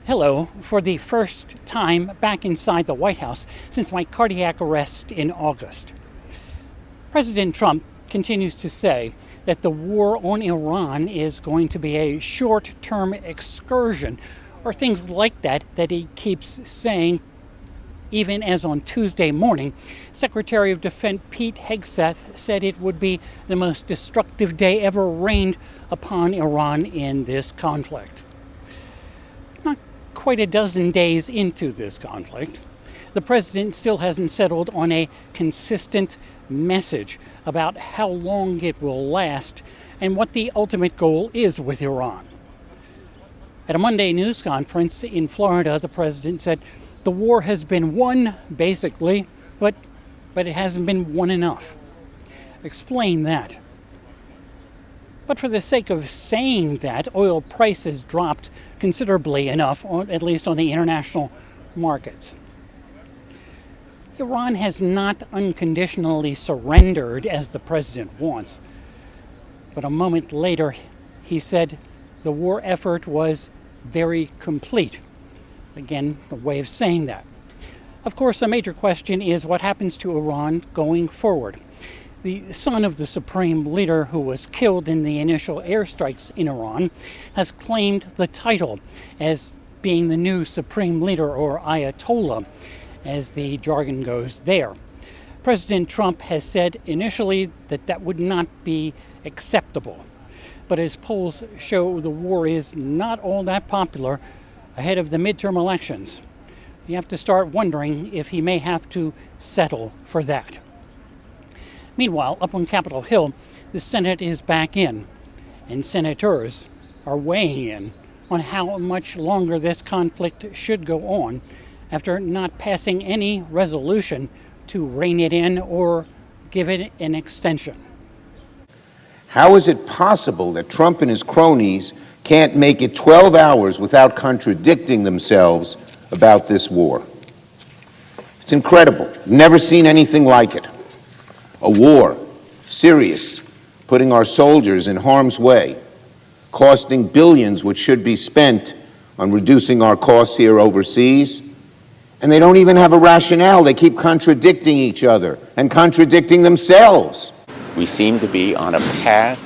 Hello, for the first time back inside the White House since my cardiac arrest in August. President Trump continues to say that the war on Iran is going to be a short-term excursion, or things like that he keeps saying, even as on Tuesday morning, Secretary of Defense Pete Hegseth said it would be the most destructive day ever rained upon Iran in this conflict. Not quite a dozen days into this conflict, the president still hasn't settled on a consistent message about how long it will last and what the ultimate goal is with Iran. At a Monday news conference in Florida, the president said the war has been won, basically, but it hasn't been won enough. Explain that. But for the sake of saying that, oil prices dropped considerably enough, at least on the international markets. Iran has not unconditionally surrendered as the president wants. But a moment later, he said the war effort was very complete. Again, a way of saying that. Of course, a major question is what happens to Iran going forward. The son of the supreme leader who was killed in the initial airstrikes in Iran has claimed the title as being the new supreme leader, or Ayatollah, as the jargon goes there. President Trump has said initially that would not be acceptable. But as polls show, the war is not all that popular ahead of the midterm elections. You have to start wondering if he may have to settle for that. Meanwhile, up on Capitol Hill, the Senate is back in, and senators are weighing in on how much longer this conflict should go on after not passing any resolution to rein it in or give it an extension. How is it possible that Trump and his cronies can't make it 12 hours without contradicting themselves about this war? It's incredible. Never seen anything like it. A war, serious, putting our soldiers in harm's way, costing billions which should be spent on reducing our costs here overseas. And they don't even have a rationale. They keep contradicting each other and contradicting themselves. We seem to be on a path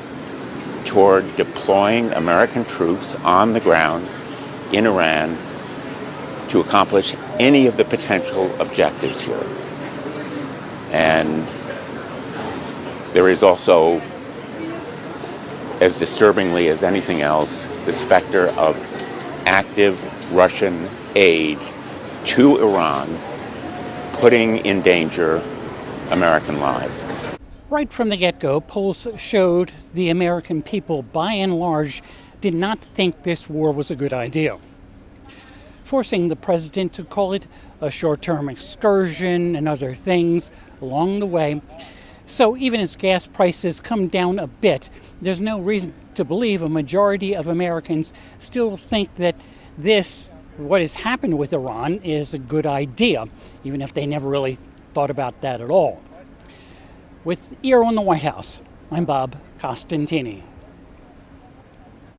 toward deploying American troops on the ground in Iran to accomplish any of the potential objectives here. And there is also, as disturbingly as anything else, the specter of active Russian aid to Iran, putting in danger American lives. Right from the get-go, polls showed the American people, by and large, did not think this war was a good idea, forcing the president to call it a short-term excursion and other things along the way. So even as gas prices come down a bit, there's no reason to believe a majority of Americans still think that what has happened with Iran is a good idea, even if they never really thought about that at all. With Ear on the White House, I'm Bob Costantini.